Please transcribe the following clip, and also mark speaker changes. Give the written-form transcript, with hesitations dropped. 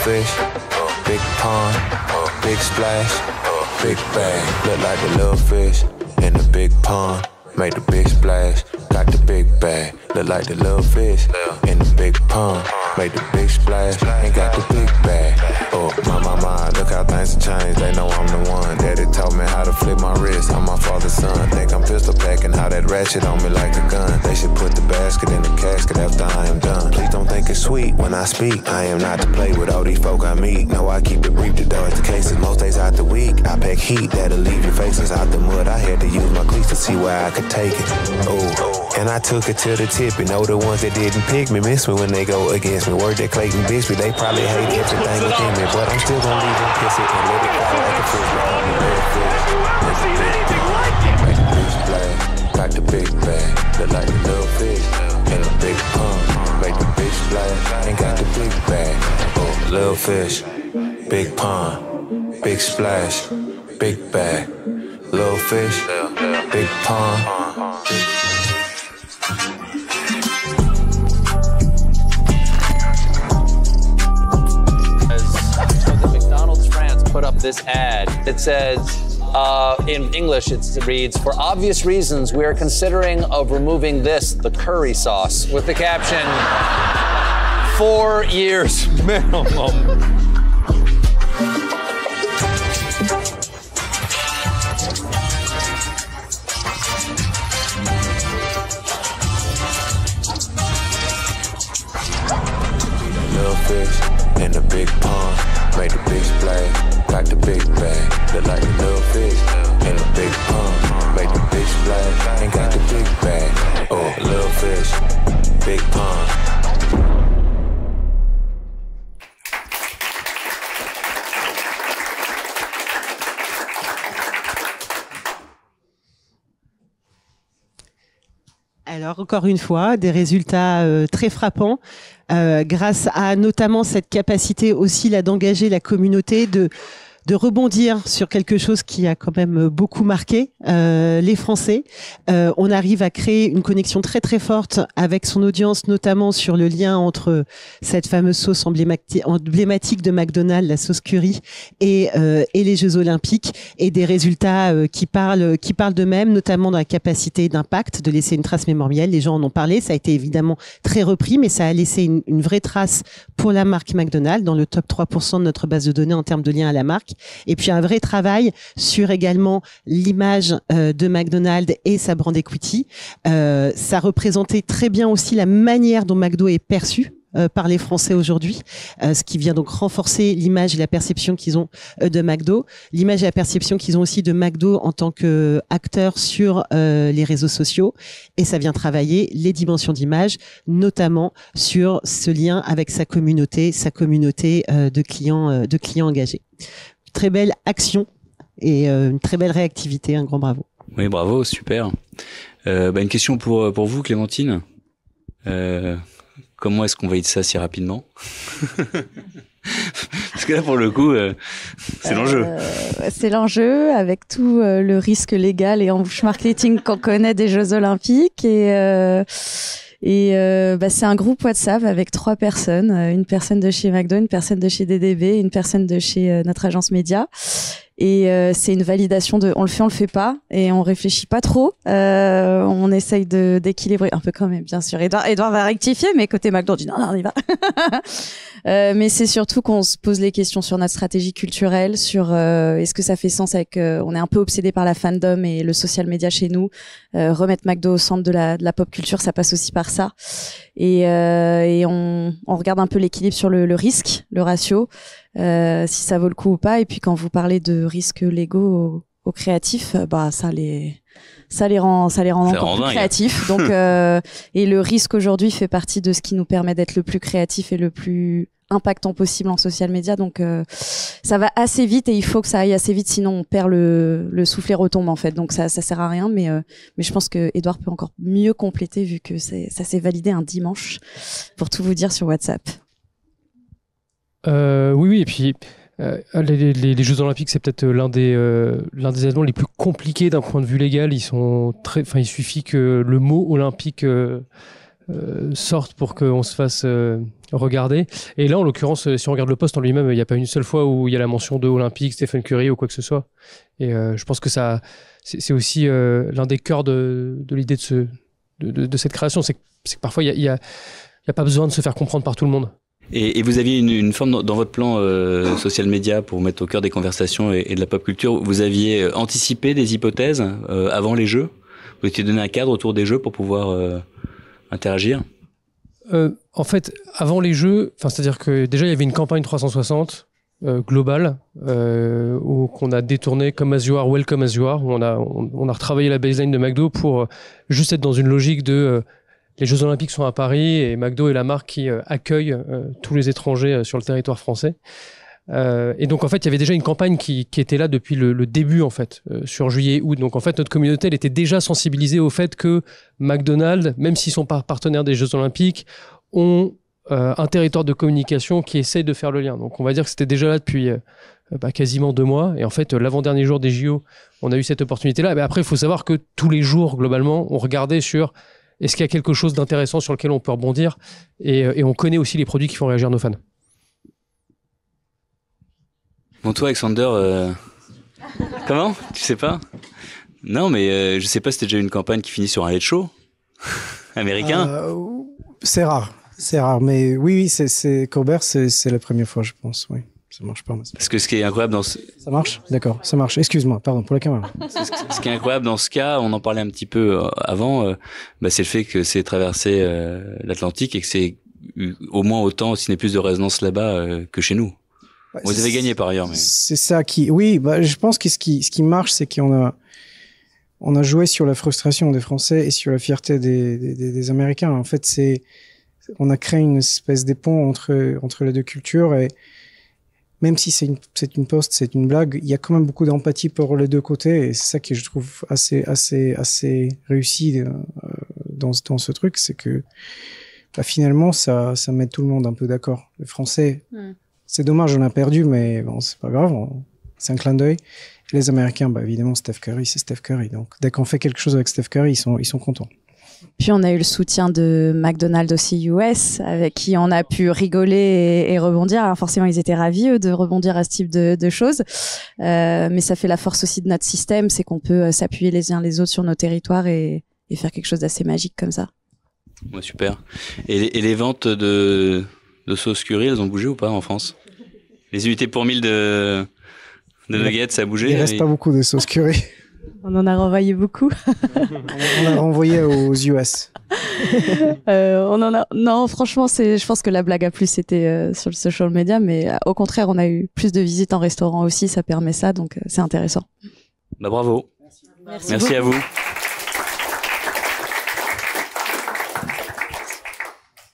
Speaker 1: fish, big pond, big splash, big bag. Look like the little fish in the big pond. Make the big splash, got the big bag. Look like the little fish in the big pond. Make the big splash, ain't got the big bag. Oh, my, look how things have changed. They know I'm the one. Daddy taught me how to flip my wrist. I'm my father's son. Think I'm pistol packing, how that ratchet on me like a gun. They should put the basket in the casket after I am done. Please don't think it's sweet when I speak. I am not to play with all these folk I meet. No, I keep it brief to dodge the cases. Most days out the week, I pack heat that'll leave your faces out the mud. I had to use my cleats to see where I could take it. Oh, and I took it to the tip. You know the ones that didn't pick me miss me when they go against me. Word that Clayton Bigsby, they probably hate everything within me, but I'm still gonna leave them kiss it and let it fly like a fish. Make the big splash, got the big bag. Look like the little fish in a big pond. Make the big splash, ain't got the big bag. Oh, little fish, big pond, big splash, big bag. Little fish, big pond.
Speaker 2: The McDonald's France put up this ad. It says, in English, it reads, "For obvious reasons, we are considering of removing this, the curry sauce," with the caption, 4 years minimum.
Speaker 1: Fish in the big pond, make the big splash, got the big bag. Look like the little fish in the big pond, make the big splash, ain't got the big bag. Oh, little fish, big pond.
Speaker 3: Alors, encore une fois, des résultats très frappants grâce à notamment cette capacité aussi là d'engager la communauté, de rebondir sur quelque chose qui a quand même beaucoup marqué les Français. On arrive à créer une connexion très très forte avec son audience, notamment sur le lien entre cette fameuse sauce emblématique de McDonald's, la sauce curry, et les Jeux Olympiques, et des résultats qui parlent d'eux-mêmes, notamment dans la capacité d'impact, de laisser une trace mémorielle. Les gens en ont parlé, ça a été évidemment très repris, mais ça a laissé une vraie trace pour la marque McDonald's dans le top 3% de notre base de données en termes de lien à la marque. Et puis un vrai travail sur également l'image de McDonald's et sa brand equity. Ça représentait très bien aussi la manière dont McDo est perçu par les Français aujourd'hui, ce qui vient donc renforcer l'image et la perception qu'ils ont de McDo, l'image et la perception qu'ils ont aussi de McDo en tant qu'acteur sur les réseaux sociaux, et ça vient travailler les dimensions d'image, notamment sur ce lien avec sa communauté de clients engagés. Très belle action et une très belle réactivité, un grand bravo.
Speaker 4: Oui, bravo, super. Une question pour vous, Clémentine. Comment est-ce qu'on valide ça si rapidement? Parce que là, pour le coup, c'est l'enjeu.
Speaker 5: C'est l'enjeu, avec tout le risque légal et embouche marketing qu'on connaît des Jeux Olympiques. C'est un groupe WhatsApp avec 3 personnes, une personne de chez McDo, une personne de chez DDB, une personne de chez notre agence média. Et c'est une validation de on le fait pas, et on réfléchit pas trop. On essaye d'équilibrer un peu quand même, bien sûr. Edouard va rectifier, mais côté McDo, on dit non, on y va. Mais c'est surtout qu'on se pose les questions sur notre stratégie culturelle, sur est-ce que ça fait sens avec on est un peu obsédé par la fandom et le social media chez nous. Remettre McDo au centre de la pop culture, ça passe aussi par ça. Et on regarde un peu l'équilibre sur le risque, le ratio, si ça vaut le coup ou pas. Et puis quand vous parlez de risques légaux aux créatifs, ça les rend encore plus créatifs. Donc et le risque aujourd'hui fait partie de ce qui nous permet d'être le plus créatif et le plus impactant possible en social media. Donc ça va assez vite, et il faut que ça aille assez vite, sinon on perd le souffle et retombe en fait. Donc ça sert à rien, mais je pense que Edouard peut encore mieux compléter, vu que ça s'est validé un dimanche, pour tout vous dire, sur WhatsApp.
Speaker 6: Oui, et puis les Jeux Olympiques, c'est peut-être l'un des événements les plus compliqués d'un point de vue légal. Il suffit que le mot olympique sortent pour qu'on se fasse regarder. Et là, en l'occurrence, si on regarde le post en lui-même, il n'y a pas une seule fois où il y a la mention de Olympique, Stephen Curry ou quoi que ce soit. Et je pense que ça, c'est aussi l'un des cœurs de l'idée de cette création. C'est que parfois, il y a pas besoin de se faire comprendre par tout le monde.
Speaker 4: Et vous aviez une forme dans votre plan social media pour vous mettre au cœur des conversations et de la pop culture. Vous aviez anticipé des hypothèses avant les jeux. Vous étiez donné un cadre autour des jeux pour pouvoir interagir.
Speaker 6: En fait, avant les jeux, c'est-à-dire que déjà il y avait une campagne 360 globale qu'on a détourné comme As You Are, Welcome As You Are, où on a retravaillé la baseline de McDo pour juste être dans une logique de les Jeux Olympiques sont à Paris et McDo est la marque qui accueille tous les étrangers sur le territoire français. Et donc en fait il y avait déjà une campagne qui était là depuis le début en fait sur juillet-août. Donc en fait notre communauté elle était déjà sensibilisée au fait que McDonald's, même s'ils sont pas partenaires des Jeux Olympiques, ont un territoire de communication qui essaye de faire le lien. Donc on va dire que c'était déjà là depuis quasiment 2 mois. Et en fait l'avant-dernier jour des JO on a eu cette opportunité là. Mais après il faut savoir que tous les jours globalement on regardait sur est-ce qu'il y a quelque chose d'intéressant sur lequel on peut rebondir, et on connaît aussi les produits qui font réagir nos fans.
Speaker 4: Bon, toi, Alexander, comment? Tu sais pas? Non, mais je sais pas si t'as déjà eu une campagne qui finit sur un late show américain.
Speaker 7: C'est rare, mais oui, c'est Colbert, c'est la première fois, je pense, oui. Ça marche pas.
Speaker 4: Parce que ce qui est incroyable dans
Speaker 7: Ça marche? D'accord, ça marche. Excuse-moi, pardon, pour la caméra.
Speaker 4: Ce qui est incroyable dans ce cas, on en parlait un petit peu avant, c'est le fait que c'est traversé l'Atlantique et que c'est au moins autant, si ce n'est plus de résonance là-bas que chez nous. Vous avez gagné par ailleurs. Mais...
Speaker 7: C'est ça qui... Oui, je pense que ce qui marche, c'est qu'on a joué sur la frustration des Français et sur la fierté des Américains. En fait, on a créé une espèce de pont entre les deux cultures, et même si c'est une poste, c'est une blague, il y a quand même beaucoup d'empathie pour les deux côtés, et c'est ça que je trouve assez réussi dans ce truc, c'est que finalement ça met tout le monde un peu d'accord. Les Français, c'est dommage, on a perdu, mais bon, c'est pas grave, c'est un clin d'œil. Et les Américains, évidemment, Steph Curry, c'est Steph Curry, donc dès qu'on fait quelque chose avec Steph Curry, ils sont contents.
Speaker 5: Puis on a eu le soutien de McDonald's aussi US, avec qui on a pu rigoler et rebondir. Alors forcément, ils étaient ravis eux, de rebondir à ce type de choses. Mais ça fait la force aussi de notre système, c'est qu'on peut s'appuyer les uns les autres sur nos territoires et faire quelque chose d'assez magique comme ça.
Speaker 4: Ouais, super. Et les ventes de sauce curry, elles ont bougé ou pas en France? Les unités pour 1000 de nuggets, ça a bougé?
Speaker 7: Il reste pas beaucoup de sauce curry.
Speaker 5: On en a renvoyé beaucoup.
Speaker 7: On a renvoyé aux US.
Speaker 5: Non, franchement, je pense que la blague a plus été sur le social media, mais au contraire, on a eu plus de visites en restaurant aussi, ça permet ça, donc c'est intéressant.
Speaker 4: Bravo. Merci à vous.